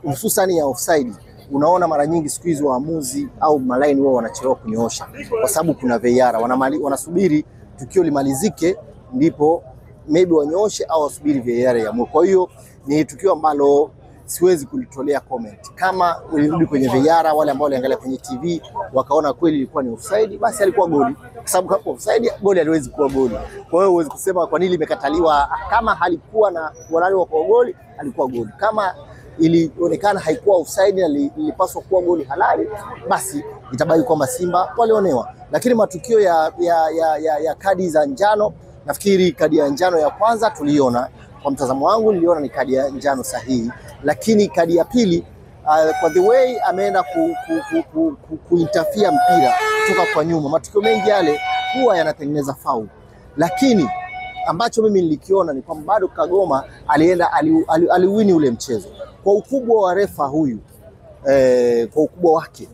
hususani ya offside, unaona mara nyingi siku hizo waamuzi au malaini wao wanachelewa kunyoosha kwa sababu kuna VAR, wanasubiri tukio limalizike ndipo maybe wanyooshe au wasubiri VAR ya mwisho. Kwa hiyo ni tukio ambalo siwezi kulitolea comment. Kama ulirudi kwenye VAR, wale ambao waliangalia kwenye TV wakaona kweli ilikuwa ni offside, basi alikuwa goli, kwa sababu kama offside goli haliwezi kuwa goli. Kwa hiyo huwezi kusema kwa nini limekataliwa. Kama halikuwa na uhalali wa kuwa goli, alikuwa goli. Kama ilionekana haikuwa offside na ilipaswa kuwa goli halali, basi itabaki kwamba Simba walionewa. Lakini matukio ya kadi za njano, nafikiri kadi ya njano ya kwanza tuliona, kwa mtazamo wangu niliona ni kadi ya njano sahihi, lakini kadi ya pili kwa the way ameenda kuinterfere mpira kutoka kwa nyuma. Matukio mengi yale huwa yanatengeneza foul, lakini ambacho mimi nilikiona ni kwamba bado Kagoma alienda aliwini ule mchezo kwa ukubwa wa refa huyu, kwa ukubwa wake,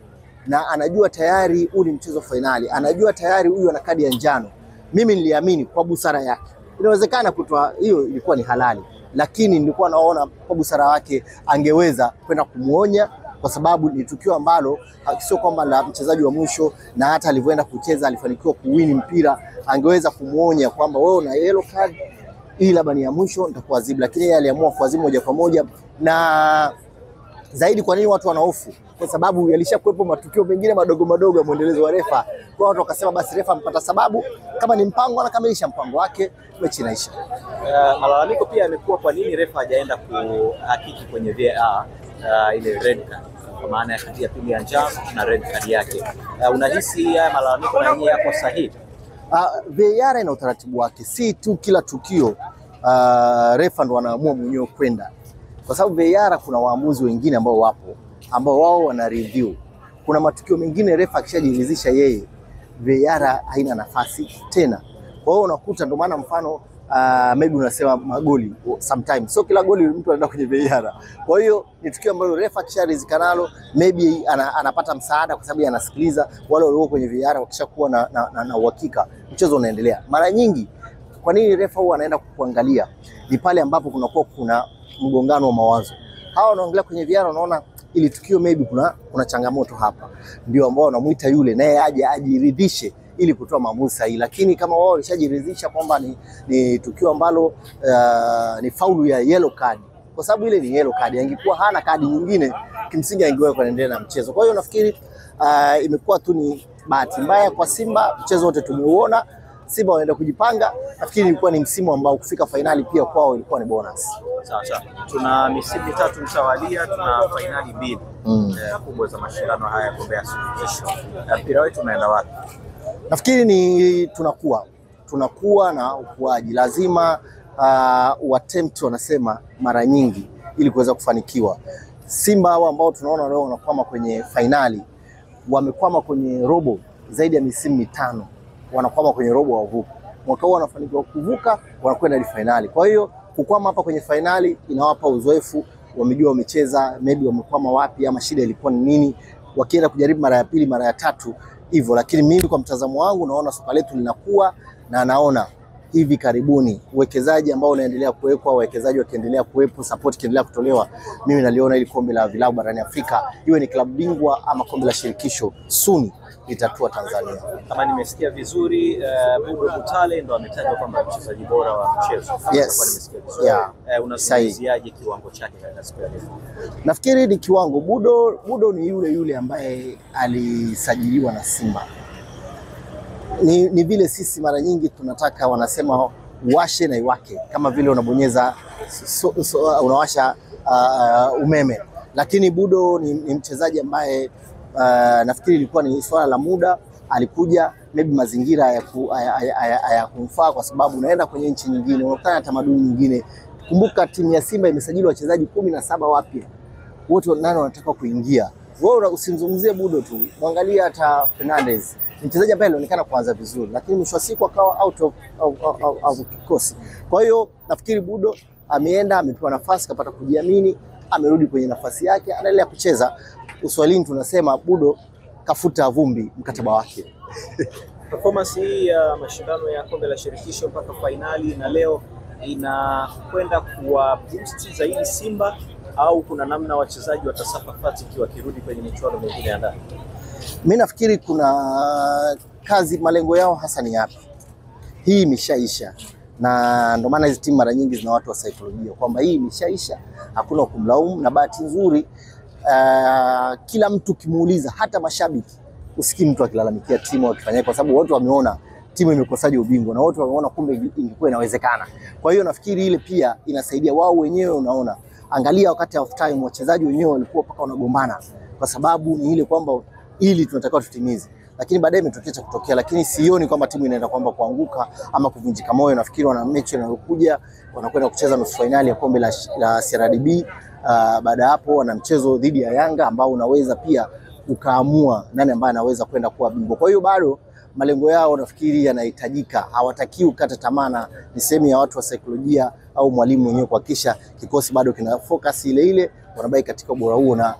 na anajua tayari ule mchezo finali, anajua tayari huyu ana kadi ya njano. Mimi niliamini kwa busara yake inawezekana kutoa hiyo, ilikuwa ni halali, lakini nilikuwa naona kwa busara wake angeweza kwenda kumuonya, kwa sababu ni tukio ambalo sio kwamba la mchezaji wa mwisho, na hata alivyoenda kucheza alifanikiwa kuwini mpira, angeweza kumuonya kwamba wewe una yellow card, hii labda ni ya mwisho nitakuadhibu, lakini yeye aliamua kuadhibu moja kwa moja. Na zaidi, kwa nini watu wanahofu? Kwa sababu yalishakuwepo matukio mengine madogo madogo ya muendelezo wa refa, kwa watu wakasema basi refa mpata sababu, kama ni mpango anakamilisha mpango wake, mechi inaisha. Malalamiko pia yamekuwa kwa nini refa hajaenda kuhakiki kwenye VAR ile red card, kwa maana ya kadi ya pili ya njano na red card yake. Unahisi haya malalamiko na yenyewe yako sahihi? VAR ina utaratibu wake, si tu kila tukio refa ndo anaamua mwenyewe kwenda, kwa sababu VAR kuna waamuzi wengine ambao wapo, ambao wao wana review. Kuna matukio mengine refa akishajiridhisha yeye, VAR haina nafasi tena. Kwa hiyo unakuta, ndio maana mfano maybe unasema magoli sometimes, so kila goli mtu anaenda kwenye VAR. Kwa hiyo ni tukio ambalo refa akisharidhika nalo, maybe anapata msaada, kwa sababu anasikiliza wale walio kwenye VAR, wakishakuwa na uhakika mchezo unaendelea. Mara nyingi kwa nini refa huwa anaenda kuangalia? Ni pale ambapo kunakuwa kuna mgongano wa mawazo. Hawa wanaangalia kwenye VAR, wanaona ili tukio maybe kuna changamoto hapa, ndio ambao wanamuita yule naye aje ajiridhishe ili kutoa maamuzi sahihi. Lakini kama wao walishajiridhisha kwamba ni tukio ambalo ni faulu ya yellow card, kwa sababu ile ni yellow card, ingekuwa hana kadi nyingine kimsingi ingeweza kuendelea na mchezo. Kwa hiyo nafikiri imekuwa tu ni bahati mbaya kwa Simba. Mchezo wote tumeuona, Simba wanaenda kujipanga. Nafikiri ilikuwa ni msimu ambao kufika finali pia kwao ilikuwa ni bonus. Sawa. Tuna misimu mitatu mtawalia, tuna finali mbili kubwa za mashindano haya ya kombe la shirikisho. Mpira wetu unaenda wapi? Nafikiri ni tunakuwa na ukuaji. Lazima attempt, wanasema mara nyingi, ili kuweza kufanikiwa. Simba hao ambao tunaona leo wanakwama kwenye finali, wamekwama kwenye robo zaidi ya misimu mitano, wanakwama kwenye robo wavuka. Mwaka huu wanafanikiwa kuvuka, wanakwenda hadi finali. Kwa hiyo kukwama hapa kwenye finali inawapa uzoefu, wamejua wamecheza, maybe wamekwama wapi ama shida ilikuwa ni nini, wakienda kujaribu mara ya pili, mara ya tatu hivyo. Lakini mimi kwa mtazamo wangu naona soka letu linakuwa, na naona hivi karibuni uwekezaji ambao unaendelea kuwekwa, wawekezaji wakiendelea kuwepo, support kiendelea kutolewa, mimi naliona ili kombe la vilabu barani Afrika, iwe ni klabu bingwa ama kombe la shirikisho, soon litatua Tanzania. Kama nimesikia vizuri, Budo Mutale ndo ametajwa kwamba mchezaji bora wa mchezo. Yes. Unazungumziaje kiwango chake katika siku ya leo? Nafikiri ni kiwango. Budo ni yule ambaye alisajiliwa na Simba. Ni vile sisi mara nyingi tunataka, wanasema washe na iwake, kama vile unabonyeza unawasha umeme. Lakini Budo ni mchezaji ambaye nafikiri ilikuwa ni swala la muda, alikuja maybe mazingira ya kumfaa, kwa sababu unaenda kwenye nchi nyingine, unakutana na tamaduni nyingine. Kumbuka timu ya Simba imesajili wachezaji 17 wapya, wote nani wanataka kuingia. Wewe usimzungumzie Budo tu, muangalie hata Fernandez, mchezaji ambaye alionekana kuanza vizuri, lakini mwisho wa siku akawa out of kikosi. Kwa hiyo nafikiri Budo ameenda, amepewa nafasi, kapata kujiamini, amerudi kwenye nafasi yake, anaendelea kucheza. Uswahilini tunasema Budo kafuta vumbi mkataba wake. Performance hii ya mashindano ya kombe la shirikisho mpaka finali na leo inakwenda kuwa boost zaidi Simba au kuna namna wachezaji watasafa fatiki wakirudi kwenye michuano mingine ya ndani? Mimi nafikiri kuna kazi, malengo yao hasa ni yapi. Hii imeshaisha, na ndio maana hizi timu mara nyingi zina watu wa saikolojia kwamba hii imeshaisha, hakuna kumlaumu. Na bahati nzuri kila mtu kimuuliza, hata mashabiki usikii mtu akilalamikia timu akifanya, kwa sababu wote wameona timu imekosaje ubingwa na wote wameona kumbe ingekuwa inawezekana. Kwa hiyo nafikiri ile pia inasaidia wao wenyewe. Unaona, angalia wakati half time wachezaji wenyewe walikuwa paka wanagombana, kwa sababu ni ile kwamba ili tunatakiwa tutimize, lakini baadaye imetokea cha kutokea. Lakini sioni kwamba timu inaenda kwamba kuanguka ama kuvunjika moyo. Nafikiri wana mechi inayokuja, wanakwenda kucheza nusu finali ya kombe la CRDB. Baada hapo wana mchezo dhidi ya Yanga ambao unaweza pia ukaamua nani ambaye anaweza kwenda kuwa bingwa. Kwa hiyo bado malengo yao nafikiri yanahitajika, hawatakiwi kukata tamaa. Ni sehemu ya watu wa saikolojia au mwalimu mwenyewe kuhakikisha kikosi bado kina focus ile ile, wanabaki katika ubora huo, na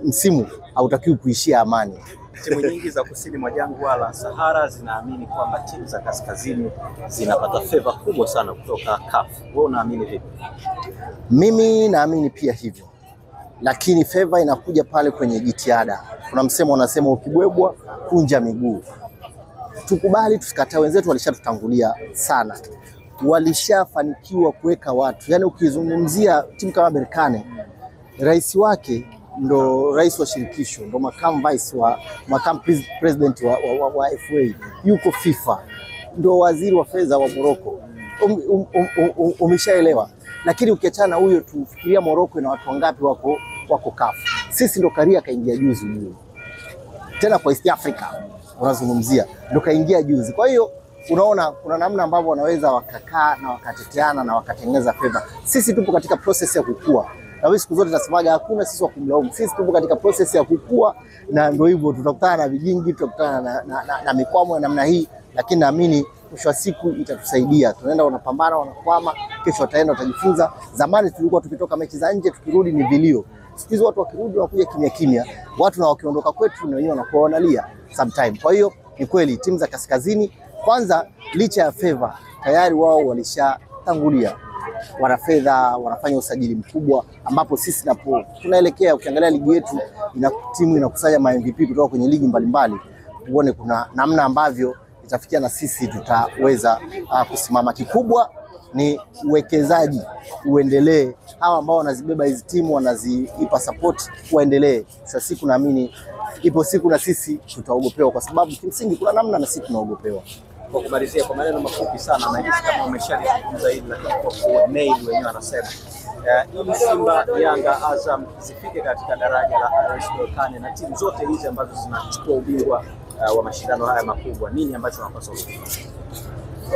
msimu hautakiwi kuishia amani. Timu nyingi za kusini mwa jangwa la Sahara zinaamini kwamba timu za kaskazini zinapata favor kubwa sana kutoka CAF. Wewe unaamini vipi? Mimi naamini pia hivyo, lakini favor inakuja pale kwenye jitihada. Kuna msemo unasema ukibwebwa kunja miguu. Tukubali tusikatae, wenzetu walishatutangulia sana, walishafanikiwa kuweka watu. Yani ukizungumzia timu kama Berkane, rais wake ndo rais wa shirikisho, ndo makamu president wa FA, yuko FIFA, ndo waziri wa fedha wa Morocco. Umeshaelewa. Lakini ukiachana huyo, tufikiria Morocco ina watu wangapi wako CAF? Sisi ndo Karia kaingia juzi huyo, tena kwa East Africa unazungumzia, ndo kaingia juzi. Kwa hiyo unaona kuna namna ambavyo wanaweza wakakaa na wakateteana na wakatengeneza favor. Sisi tupo katika process ya kukua, na wewe siku zote tunasemaga hakuna sisi wa kumlaumu. Sisi tupo katika process ya kukua, na ndio hivyo, tutakutana na vijingi, tutakutana na mikwamo ya namna hii, lakini naamini mwisho wa siku itatusaidia. Tunaenda wanapambana, wanakwama, kesho wataenda watajifunza. Zamani tulikuwa tukitoka mechi za nje tukirudi ni vilio. Siku hizi watu wakirudi wanakuja kimya kimya. Watu na wakiondoka kwetu na wenyewe wanakuwa wanalia sometime. Kwa hiyo ni kweli timu za kaskazini kwanza, licha ya favor tayari wao walishatangulia, wana fedha, wanafanya usajili mkubwa, ambapo sisi napo tunaelekea. Ukiangalia ligi yetu timu inakusanya ma-MVP kutoka kwenye ligi mbalimbali, uone kuna namna ambavyo itafikia na sisi tutaweza kusimama. Kikubwa ni uwekezaji uendelee, hawa ambao wanazibeba hizi timu wanaziipa support waendelee. Sasa siku naamini ipo siku na sisi tutaogopewa, kwa sababu kimsingi kuna namna na sisi tunaogopewa. Kwa kumalizia, kwa maneno mafupi sana, na hisi kama umeshalizungumza hili, lakini kwa mail wenyewe wanasema ili Simba, Yanga, Azam zifike katika daraja la RS Berkane na timu zote hizi ambazo zinachukua ubingwa wa mashindano haya makubwa, nini ambacho wanapaswa kufanya?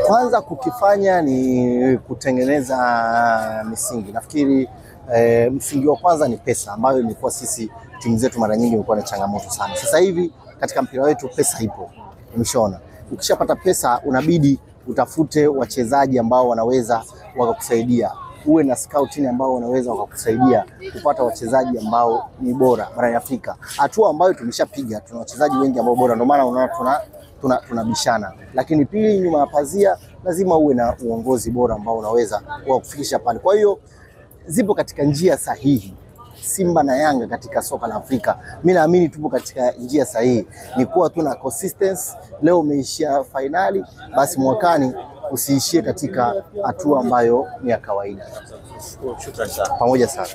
Kwanza kukifanya ni kutengeneza misingi. Nafikiri msingi wa kwanza ni pesa, ambayo imekuwa sisi timu zetu mara nyingi imekuwa na changamoto sana. Sasa hivi katika mpira wetu pesa ipo, umeshaona. Ukishapata pesa unabidi utafute wachezaji ambao wanaweza wakakusaidia, uwe na scouting ambao wanaweza wakakusaidia kupata wachezaji ambao ni bora barani Afrika. Hatua ambayo tumeshapiga, tuna wachezaji wengi ambao bora, ndio maana unaona tunabishana. Lakini pili, nyuma ya pazia lazima uwe na uongozi bora ambao unaweza kufikisha pale. Kwa hiyo zipo katika njia sahihi Simba na Yanga katika soka la Afrika. Mimi naamini tupo katika njia sahihi, ni kuwa tuna consistency. Leo umeishia finali, basi mwakani usiishie katika hatua ambayo ni ya kawaida. Shukrani sana. Pamoja sana.